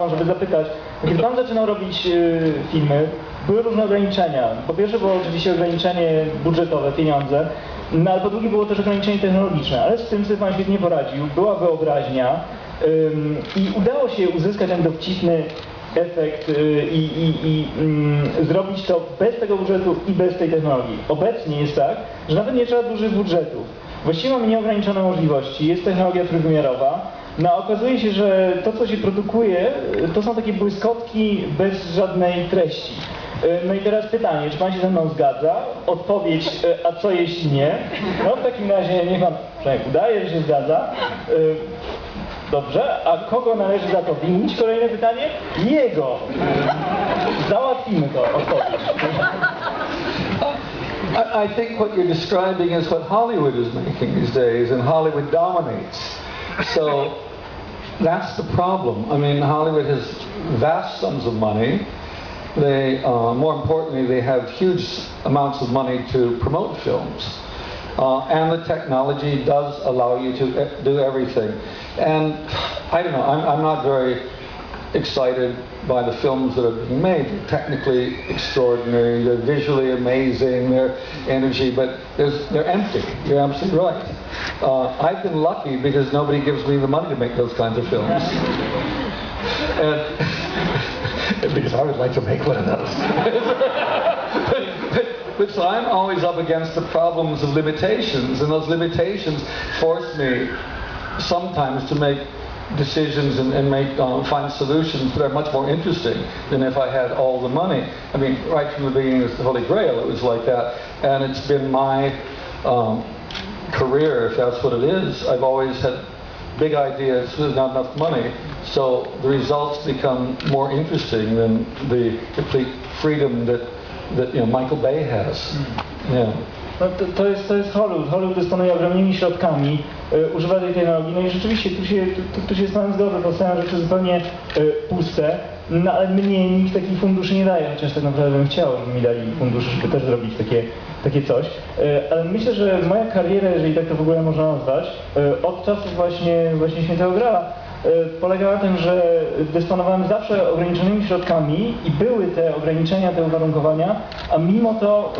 żeby zapytać, kiedy pan zaczynał robić filmy, były różne ograniczenia. Po pierwsze było oczywiście ograniczenie budżetowe, pieniądze, no ale po drugie było też ograniczenie technologiczne, ale z tym sobie pan świetnie poradził, była wyobraźnia i udało się uzyskać ten dowcipny efekt i zrobić to bez tego budżetu i bez tej technologii. Obecnie jest tak, że nawet nie trzeba dużych budżetów. Właściwie mamy nieograniczone możliwości, jest technologia trójwymiarowa. No a okazuje się, że to, co się produkuje, to są takie błyskotki bez żadnej treści. No i teraz pytanie, czy pan się ze mną zgadza? Odpowiedź, a co jeśli nie? No w takim razie niech pan przynajmniej udaje, że się zgadza. Dobrze, a kogo należy za to winić? Kolejne pytanie? Jego! Załatwimy to, odpowiedź. I think what you're describing is what Hollywood is making these days, and Hollywood dominates. So that's the problem. I mean, Hollywood has vast sums of money. They, more importantly, they have huge amounts of money to promote films. And the technology does allow you to do everything. And I don't know, I'm not very excited by the films that are being made. They're technically extraordinary, they're visually amazing, they're energy, but they're empty. You're absolutely right. I've been lucky because nobody gives me the money to make those kinds of films. And because I would like to make one of those. But so I'm always up against the problems of limitations, and those limitations force me sometimes to make decisions and find solutions that are much more interesting than if I had all the money. I mean, right from the beginning of the Holy Grail, it was like that, and it's been my career, if that's what it is. I've always had big ideas, there's not enough money, so the results become more interesting than the complete freedom that Michael Bay has. Yeah. No to jest Hollywood. Hollywood dysponuje ogromnymi środkami, używa tej technologii, no i rzeczywiście tu się z panem zgodzę, to są rzeczy zupełnie puste, no ale mnie nikt takich funduszy nie daje, chociaż tak naprawdę bym chciał, żeby mi dali fundusze, żeby też zrobić takie coś. Ale myślę, że moja kariera, jeżeli tak to w ogóle można nazwać, od czasów właśnie Świętego Grala, polega na tym, że dysponowałem zawsze ograniczonymi środkami i były te ograniczenia, te uwarunkowania, a mimo to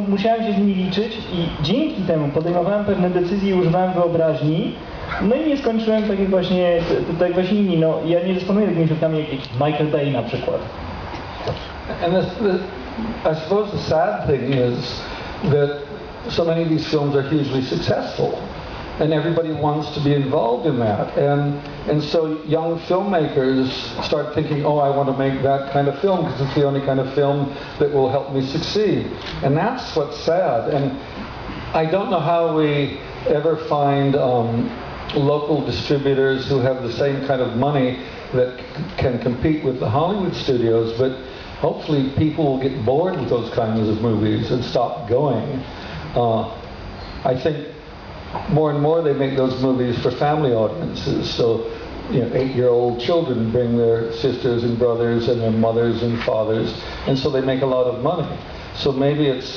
musiałem się z nimi liczyć i dzięki temu podejmowałem pewne decyzje i używałem wyobraźni. No i nie skończyłem tak jak właśnie inni. No, ja nie dysponuję takimi środkami jak Michael Bay na przykład. And I suppose the sad thing is that so many of these films are hugely successful. And everybody wants to be involved in that, and so young filmmakers start thinking, oh, I want to make that kind of film because it's the only kind of film that will help me succeed, and that's what's sad. And I don't know how we ever find local distributors who have the same kind of money that can compete with the Hollywood studios, but hopefully people will get bored with those kinds of movies and stop going. I think more and more they make those movies for family audiences. So, 8-year-old children bring their sisters and brothers and their mothers and fathers, and so they make a lot of money. So maybe it's,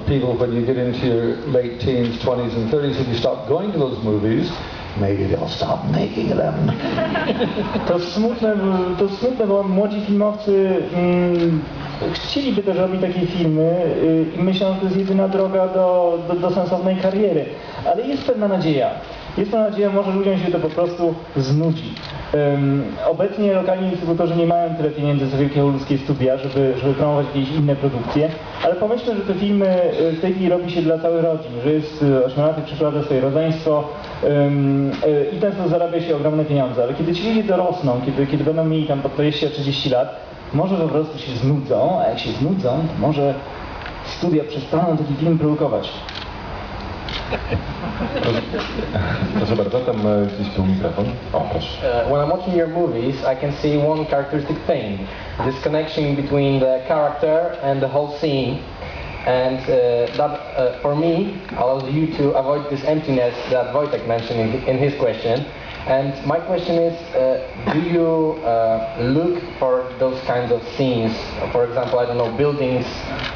people when you get into your late teens, 20s and 30s, if you stop going to those movies, maybe they'll stop making them. To smutne, bo młodzi filmowcy chcieliby też robić takie filmy i myślą, że to jest jedyna droga do sensownej kariery. Ale jest pewna nadzieja. Może ludziom się to po prostu znudzi. Obecnie lokalni dystrybutorzy nie mają tyle pieniędzy co wielkie hollywoodzkie studia, żeby promować jakieś inne produkcje, ale pomyślmy, że te filmy w tej chwili robi się dla całych rodzin, że jest 8-latek, przeprowadza swoje rodzeństwo i często zarabia się ogromne pieniądze, ale kiedy ci ludzie dorosną, kiedy będą mieli tam po 20-30 lat, może po prostu się znudzą, a jak się znudzą, to może studia przestaną taki film produkować. Proszę bardzo, tam gdzieś był mikrofon. O, proszę. When I'm watching your movies, I can see one characteristic thing, this connection between the character and the whole scene, and that for me allows you to avoid this emptiness that Wojtek mentioned in his question. And my question is, do you look for those kinds of scenes? For example, I don't know, buildings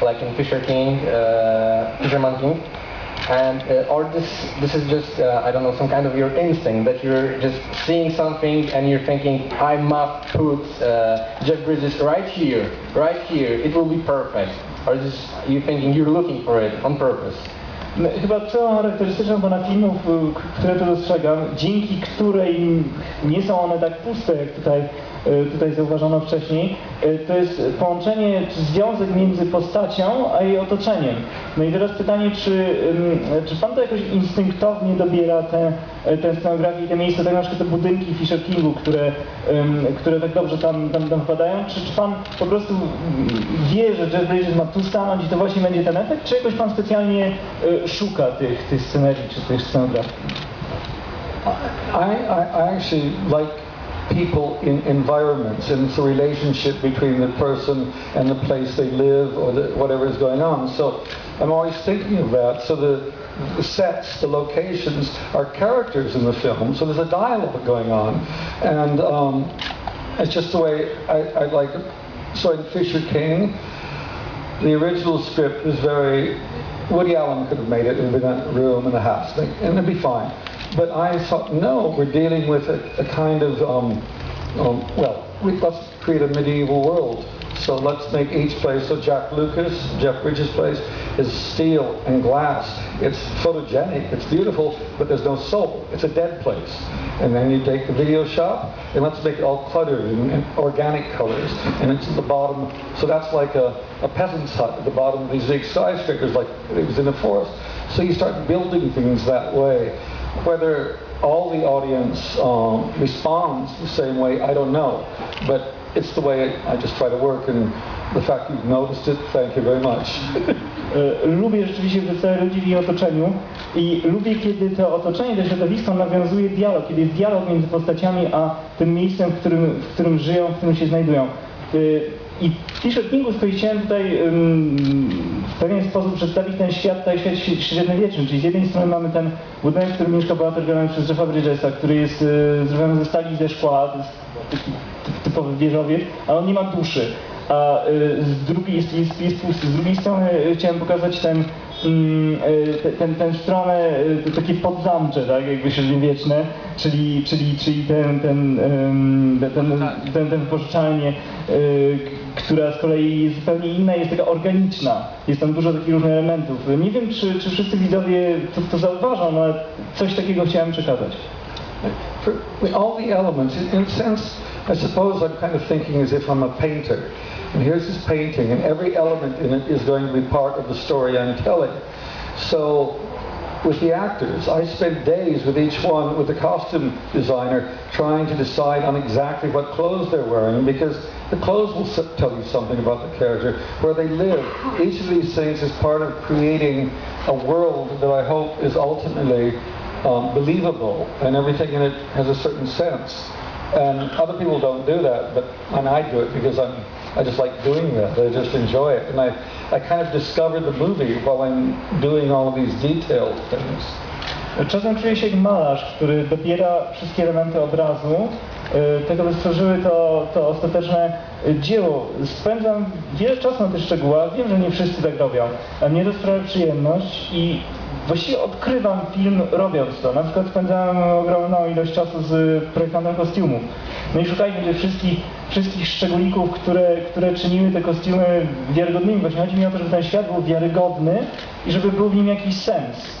like in Fisherman King, and or this is just I don't know, some kind of your instinct that you're just seeing something and you're thinking, I must put Jeff Bridges right here, it will be perfect, or is you thinking you're looking for it on purpose? Chyba całą charakterystyczną pana filmów, które tu dostrzegam, dzięki której nie są one tak puste, jak tutaj zauważono wcześniej, to jest połączenie, czy związek między postacią a jej otoczeniem. No i teraz pytanie, czy pan to jakoś instynktownie dobiera tę scenografię i te miejsca, tak na przykład te budynki Fisher Kingu, które tak dobrze tam wpadają, czy pan po prostu wie, że Jeff Bridges ma tu stanąć i to właśnie będzie ten efekt, czy jakoś pan specjalnie szuka tych scenerii, czy tych scenografii? I actually like people in environments, and it's a relationship between the person and the place they live or whatever is going on. So I'm always thinking of that. So the sets, the locations are characters in the film, so there's a dialogue going on. And it's just the way I like it. So in Fisher King, the original script is very... Woody Allen could have made it in a room and a house, and it'd be fine. But I thought, no, we're dealing with a kind of, let's create a medieval world. So let's make each place, so Jeff Bridges' place, is steel and glass. It's photogenic, it's beautiful, but there's no soul. It's a dead place. And then you take the video shop, and let's make it all cluttered and organic colors. And it's at the bottom, so that's like a peasant's hut at the bottom of these big skyscrapers, like it was in a forest. So you start building things that way. Whether all the audience responds the same way, I don't know. But it's the way I just try to work, and the fact you've noticed it, thank you very much. Lubię rzeczywiście przedstawiać ludzi w ich otoczeniu i lubię, kiedy to otoczenie, to środowisko nawiązuje dialog, kiedy jest dialog między postaciami a tym miejscem, w którym żyją, w którym się znajdują. I w Fisher Kingu chciałem tutaj w pewien sposób przedstawić ten świat, świat średniowieczny, czyli z jednej strony mamy ten budynek, w którym mieszka bohater grany przez Jeffa Bridgesa, który jest zrobiony ze stali i ze szkła, to jest taki typowy wieżowiec, ale on nie ma duszy. A z drugiej jest pusty. Z drugiej strony chciałem pokazać tę stronę takie podzamcze, tak, jakby średniowieczne, czyli ten wypożyczalnie, która z kolei jest zupełnie inna, jest taka organiczna. Jest tam dużo takich różnych elementów. Nie wiem, czy wszyscy widzowie to zauważą, ale coś takiego chciałem przekazać. For all the elements, in a sense, I suppose I'm kind of thinking as if I'm a painter. And here's this painting, and every element in it is going to be part of the story I'm telling. So, with the actors, I spent days with each one, with the costume designer, trying to decide on exactly what clothes they're wearing, because the clothes will tell you something about the character, where they live. Each of these things is part of creating a world that I hope is ultimately believable, and everything in it has a certain sense. And other people don't do that, and I do it because I just like doing that. I just enjoy it, and I kind of discover the movie while I'm doing all of these detailed things. Czasem czuję się jak malarz, który dobiera wszystkie elementy obrazu, tego by stworzyły to ostateczne dzieło. Spędzam wiele czasu na tych szczegółach, wiem, że nie wszyscy tak robią, a mnie to sprawia przyjemność i właściwie odkrywam film robiąc to. Na przykład spędzałem ogromną ilość czasu z projektantem kostiumów. No i szukaliśmy tych wszystkich szczególików, które czyniły te kostiumy wiarygodnymi. Właśnie chodzi mi o to, żeby ten świat był wiarygodny i żeby był w nim jakiś sens.